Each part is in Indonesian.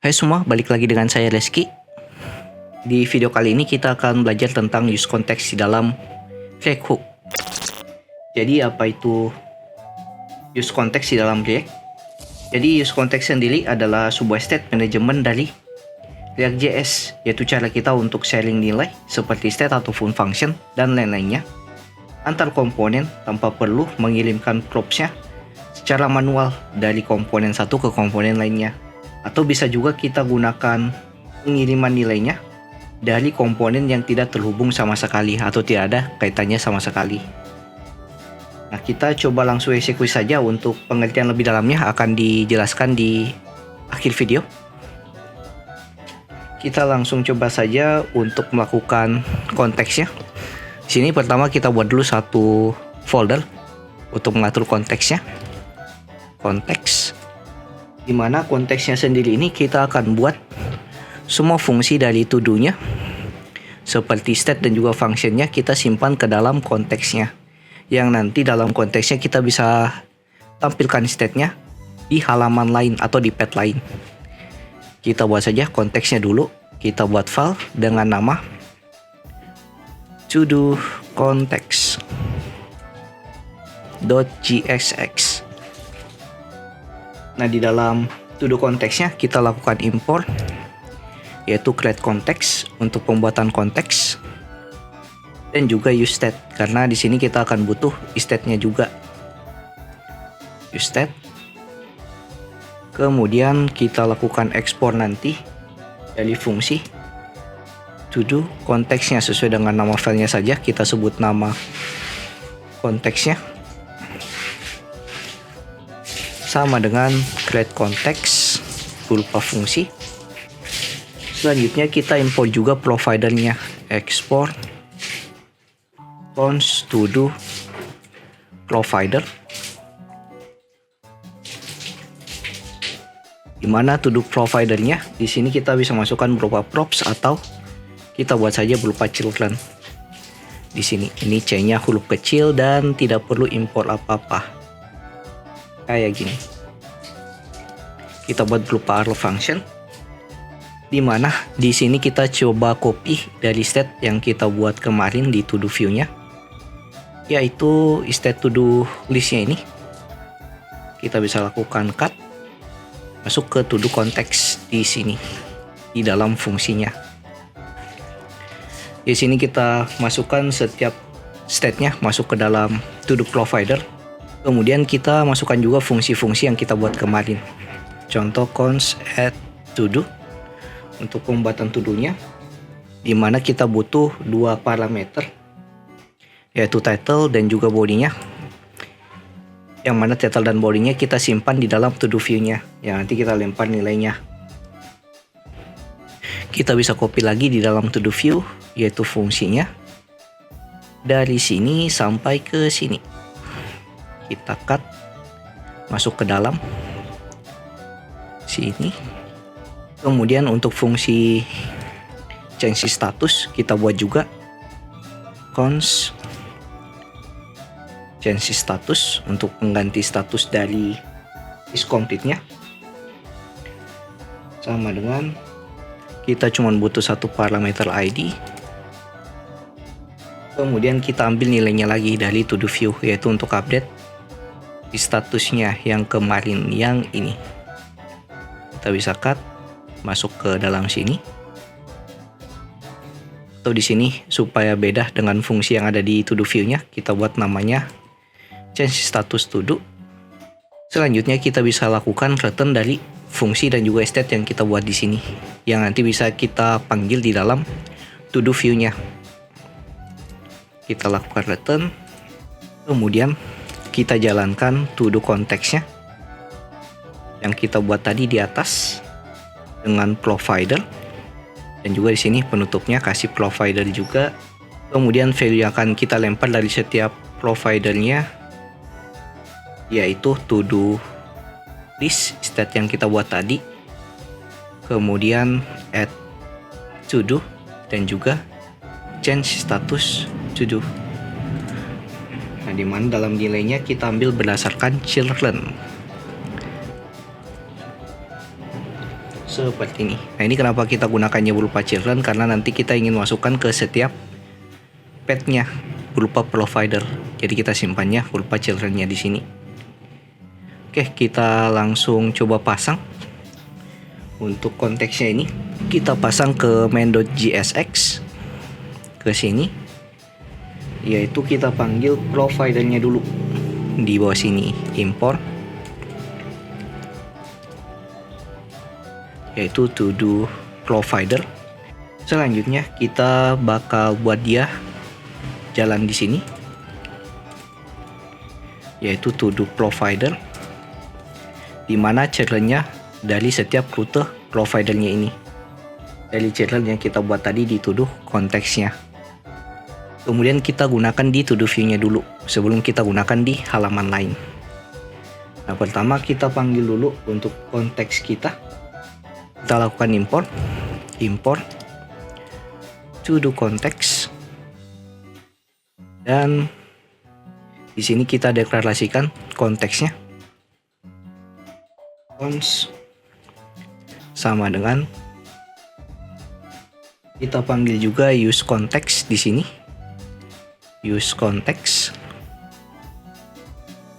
Hai semua, balik lagi dengan saya Reski. Di video kali ini kita akan belajar tentang use context di dalam React Hook. Jadi apa itu use context di dalam React? Jadi use context sendiri adalah sebuah state management dari React.js, yaitu cara kita untuk sharing nilai seperti state ataupun function dan lain-lainnya antar komponen tanpa perlu mengirimkan propsnya secara manual dari komponen satu ke komponen lainnya. Atau bisa juga kita gunakan pengiriman nilainya dari komponen yang tidak terhubung sama sekali atau tidak ada kaitannya sama sekali. Nah, kita coba langsung eksekusi saja. Untuk pengertian lebih dalamnya akan dijelaskan di akhir video. Kita langsung coba saja untuk melakukan konteksnya. Di sini pertama kita buat dulu satu folder untuk mengatur konteksnya. Konteks, di mana konteksnya sendiri ini kita akan buat semua fungsi dari to do-nya seperti state dan juga functionnya kita simpan ke dalam konteksnya, yang nanti dalam konteksnya kita bisa tampilkan state-nya di halaman lain atau di pad lain. Kita buat saja konteksnya dulu. Kita buat file dengan nama to do context.jsx. Nah, di dalam to do konteksnya kita lakukan import, yaitu create context untuk pembuatan konteks, dan juga use state karena di sini kita akan butuh state-nya juga. Use state. Kemudian kita lakukan ekspor nanti dari fungsi to do konteksnya sesuai dengan nama filenya saja. Kita sebut nama konteksnya sama dengan create context berupa fungsi. Selanjutnya kita import juga providernya, export cons to do provider, dimana to do providernya di sini kita bisa masukkan berupa props atau kita buat saja berupa children. Di sini ini C-nya huruf kecil dan tidak perlu import apa-apa. Kayak gini. Kita buat berupa arrow function, di mana di sini kita coba copy dari state yang kita buat kemarin di to do view-nya, yaitu state to do list-nya ini. Kita bisa lakukan cut masuk ke to do context di sini di dalam fungsinya. Di sini kita masukkan setiap state-nya masuk ke dalam to do provider. Kemudian kita masukkan juga fungsi-fungsi yang kita buat kemarin. Contoh cons add to do untuk pembuatan to do-nya, di mana kita butuh dua parameter, yaitu title dan juga body-nya. Yang mana title dan body-nya kita simpan di dalam to do view-nya, yang nanti kita lempar nilainya. Kita bisa copy lagi di dalam to do view, yaitu fungsinya dari sini sampai ke sini. Kita cut masuk ke dalam sini. Kemudian untuk fungsi change status kita buat juga cons change status untuk mengganti status dari is complete-nya. Sama dengan kita cuma butuh satu parameter ID. Kemudian kita ambil nilainya lagi dari to do view, yaitu untuk update statusnya yang kemarin yang ini. Kita bisa cut masuk ke dalam sini. Atau di sini supaya beda dengan fungsi yang ada di to do view-nya, kita buat namanya change status to do. Selanjutnya kita bisa lakukan return dari fungsi dan juga state yang kita buat di sini, yang nanti bisa kita panggil di dalam to do view-nya. Kita lakukan return, kemudian kita jalankan to do konteksnya yang kita buat tadi di atas dengan provider, dan juga di sini penutupnya kasih provider juga. Kemudian value yang akan kita lempar dari setiap providernya yaitu to do list state yang kita buat tadi, kemudian add to do dan juga change status to do. Nah, di mana dalam nilainya kita ambil berdasarkan children. seperti ini. Nah, ini kenapa kita gunakannya berupa children, karena nanti kita ingin masukkan ke setiap petnya berupa provider. Jadi kita simpannya berupa childrennya di sini. Oke, kita langsung coba pasang. Untuk konteksnya ini kita pasang ke main.jsx ke sini, yaitu kita panggil providernya dulu di bawah sini, import, yaitu to do provider. Selanjutnya kita bakal buat dia jalan di sini, yaitu to do provider, dimana childrennya dari setiap rute providernya ini, dari children yang kita buat tadi di to do konteksnya. Kemudian kita gunakan di to do view-nya dulu sebelum kita gunakan di halaman lain. Nah, pertama kita panggil dulu untuk konteks kita. Kita lakukan import to do context, dan di sini kita deklarasikan konteksnya cons sama dengan, kita panggil juga use context di sini, use context.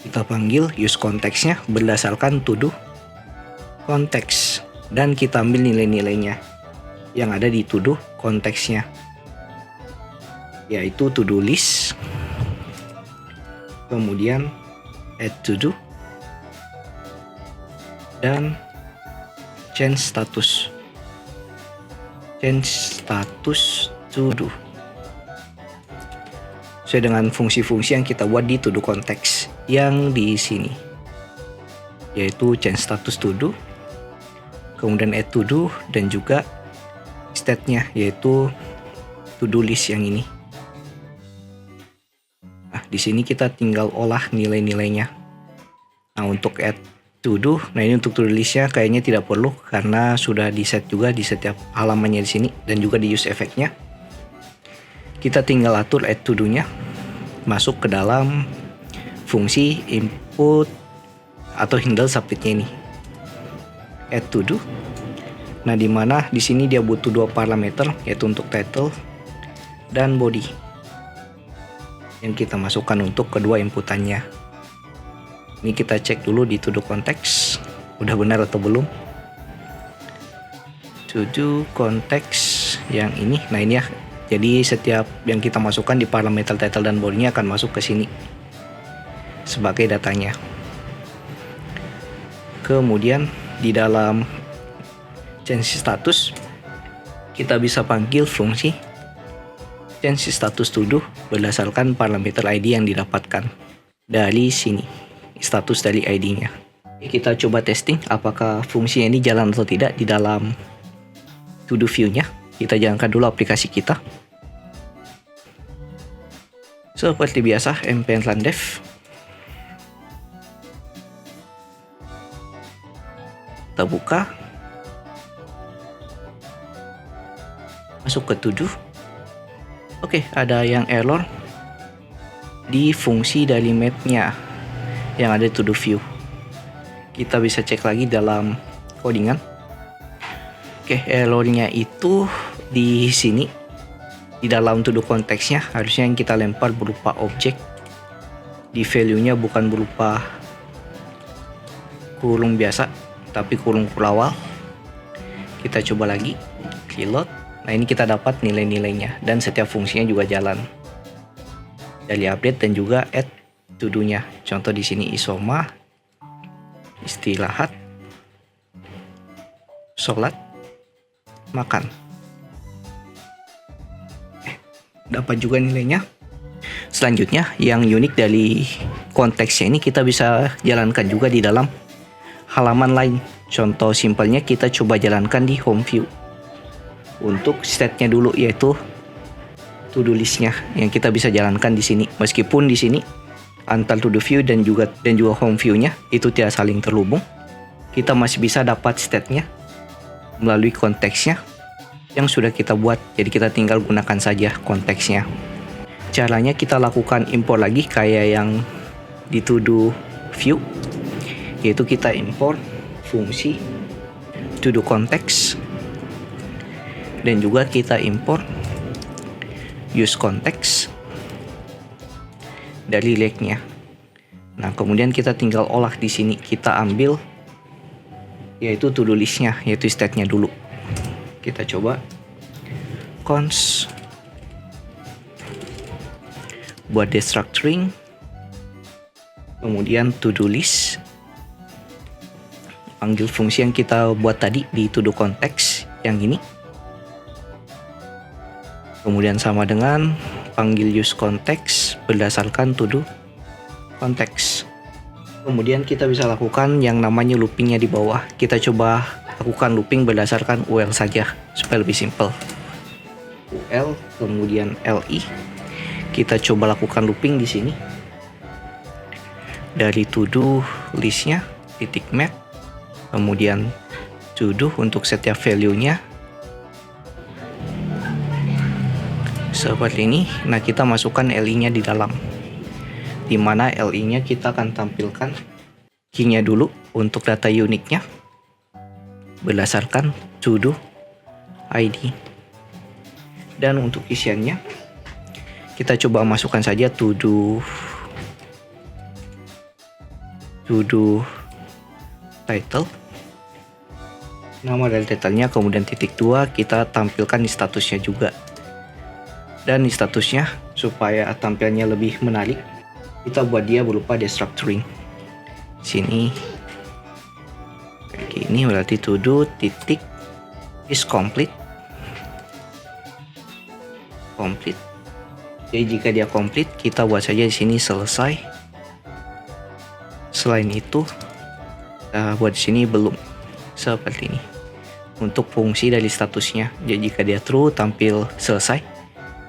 Kita panggil use konteksnya berdasarkan to do context, dan kita ambil nilai-nilainya yang ada di to do konteksnya, yaitu to do list, kemudian add to do, dan change status to do, sesuai dengan fungsi-fungsi yang kita buat di to do konteks yang di sini, yaitu change status to do, kemudian add to do, dan juga state-nya yaitu to do list yang ini. Nah, di sini kita tinggal olah nilai-nilainya. Nah, untuk add to do, nah ini untuk to do list-nya kayaknya tidak perlu karena sudah di set juga di setiap halamannya di sini, dan juga di use effect-nya. Kita tinggal atur add to do-nya masuk ke dalam fungsi input atau handle submit-nya ini. Add to do. Nah, dimana di sini dia butuh dua parameter, yaitu untuk title dan body, yang kita masukkan untuk kedua inputannya. Ini kita cek dulu di to do konteks, udah benar atau belum. To do konteks yang ini, nah ini ya. Jadi setiap yang kita masukkan di parameter title dan body-nya akan masuk ke sini sebagai datanya. Kemudian di dalam change status kita bisa panggil fungsi change status to do berdasarkan parameter ID yang didapatkan dari sini, status dari ID-nya. Kita coba testing apakah fungsi ini jalan atau tidak di dalam to do view-nya. Kita jalankan dulu aplikasi kita. Seperti biasa, npm run dev. Kita buka, masuk ke to do. Oke, ada yang error di fungsi dari map-nya yang ada to do view. Kita bisa cek lagi dalam codingan. Oke, errornya itu di sini, di dalam to do konteksnya harusnya yang kita lempar berupa objek, di value-nya bukan berupa kurung biasa tapi kurung awal. Kita coba lagi reload. Nah, ini kita dapat nilai-nilainya dan setiap fungsinya juga jalan dari update dan juga add to do-nya. Contoh di sini isoma, istirahat, sholat, makan. Dapat juga nilainya. Selanjutnya yang unik dari konteksnya ini kita bisa jalankan juga di dalam halaman lain. Contoh simpelnya kita coba jalankan di home view. Untuk state-nya dulu yaitu to do list-nya yang kita bisa jalankan di sini. Meskipun di sini antara to do view dan juga home view-nya itu tidak saling terhubung, kita masih bisa dapat state-nya melalui konteksnya yang sudah kita buat. Jadi kita tinggal gunakan saja konteksnya. Caranya kita lakukan import lagi kayak yang di to do view, yaitu kita import fungsi to do context, dan juga kita import use context dari lake-nya. Nah, kemudian kita tinggal olah di sini. Kita ambil yaitu to do list-nya, yaitu state-nya dulu. Kita coba const buat destructuring, kemudian to do list, panggil fungsi yang kita buat tadi di to do context yang ini, kemudian sama dengan panggil use context berdasarkan to do context. Kemudian kita bisa lakukan yang namanya loopingnya di bawah. Kita coba lakukan looping berdasarkan UL saja supaya lebih simple. UL kemudian LI. Kita coba lakukan looping di sini. Dari to do listnya titik map, kemudian to do untuk setiap value-nya seperti ini. Nah, kita masukkan LI-nya di dalam, dimana LI-nya kita akan tampilkan key-nya dulu untuk data uniknya berdasarkan to do ID. Dan untuk isiannya kita coba masukkan saja to do title, nama dari title-nya, kemudian titik 2 kita tampilkan di statusnya juga. Dan di statusnya supaya tampilannya lebih menarik, kita buat dia berupa destructuring. Sini kayak gini, berarti to do titik is complete. Jadi jika dia complete, kita buat saja di sini selesai. Selain itu, kita buat di sini belum, seperti ini. Untuk fungsi dari statusnya, jadi jika dia true tampil selesai,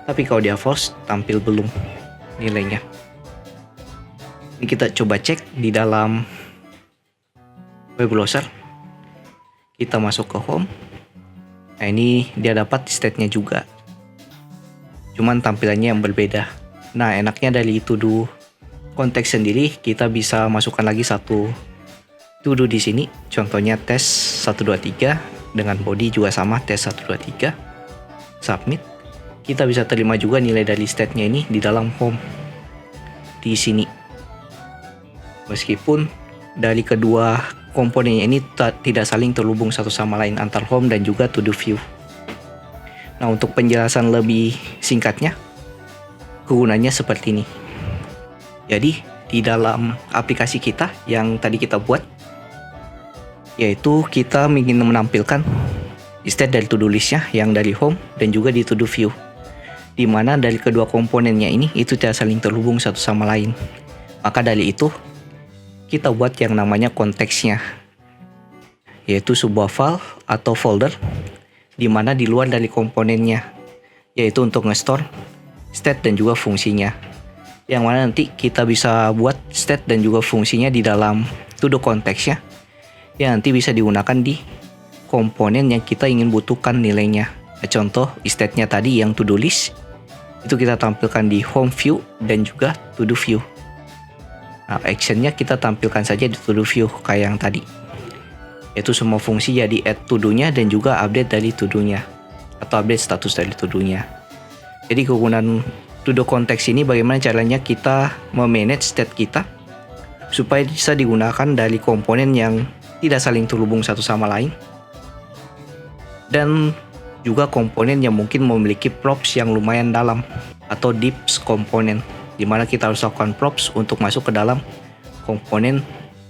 tapi kalau dia false tampil belum nilainya. Ini kita coba cek di dalam web browser. Kita masuk ke home. Nah, ini dia dapat state-nya juga, cuman tampilannya yang berbeda. Nah, enaknya dari to do konteks sendiri, kita bisa masukkan lagi satu to do di sini. Contohnya tes 123 dengan body juga sama tes 123. Submit. Kita bisa terima juga nilai dari state-nya ini di dalam home di sini. Meskipun dari kedua komponennya ini tidak saling terhubung satu sama lain antar home dan juga to do view. Nah, untuk penjelasan lebih singkatnya, kegunaannya seperti ini. Jadi, di dalam aplikasi kita yang tadi kita buat, yaitu kita ingin menampilkan state dari to do listnya yang dari home dan juga di to do view, di mana dari kedua komponennya ini itu tidak saling terhubung satu sama lain. Maka dari itu, kita buat yang namanya konteksnya, yaitu sebuah file atau folder di mana di luar dari komponennya, yaitu untuk nge-store state dan juga fungsinya. Yang mana nanti kita bisa buat state dan juga fungsinya di dalam to do konteksnya, yang nanti bisa digunakan di komponen yang kita ingin butuhkan nilainya. Contoh state-nya tadi yang to do list, itu kita tampilkan di home view dan juga to do view. Nah, action-nya kita tampilkan saja di to do view kayak yang tadi, yaitu semua fungsi jadi add to do-nya dan juga update dari to do-nya atau update status dari to do-nya. Jadi kegunaan to do konteks ini bagaimana caranya kita memanage state kita supaya bisa digunakan dari komponen yang tidak saling terhubung satu sama lain, dan juga komponen yang mungkin memiliki props yang lumayan dalam atau deep komponen, di mana kita harus lakukan props untuk masuk ke dalam komponen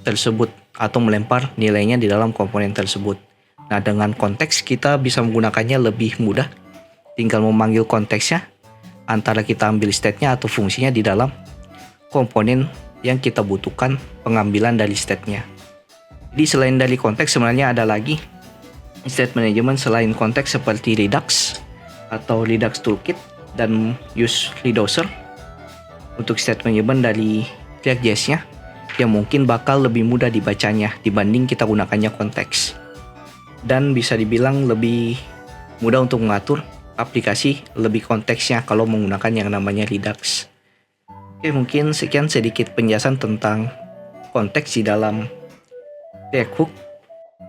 tersebut atau melempar nilainya di dalam komponen tersebut. Nah, dengan konteks kita bisa menggunakannya lebih mudah. Tinggal memanggil konteksnya antara kita ambil state-nya atau fungsinya di dalam komponen yang kita butuhkan pengambilan dari state-nya. Jadi selain dari konteks sebenarnya ada lagi state management selain konteks seperti Redux atau Redux Toolkit dan use Reducer untuk state management dari React.js-nya yang mungkin bakal lebih mudah dibacanya dibanding kita gunakannya konteks, dan bisa dibilang lebih mudah untuk mengatur aplikasi lebih konteksnya kalau menggunakan yang namanya Redux. Oke, mungkin sekian sedikit penjelasan tentang konteks di dalam React Hook.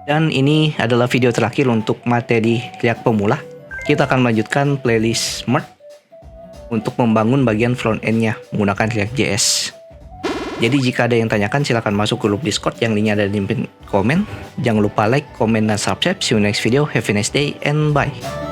Dan ini adalah video terakhir untuk materi React pemula. Kita akan melanjutkan playlist Smart untuk membangun bagian front end-nya menggunakan React.js. Jadi jika ada yang tanyakan silahkan masuk ke grup Discord yang linknya ada di komen. Jangan lupa like, comment, dan subscribe. See you next video. Have a nice day and bye.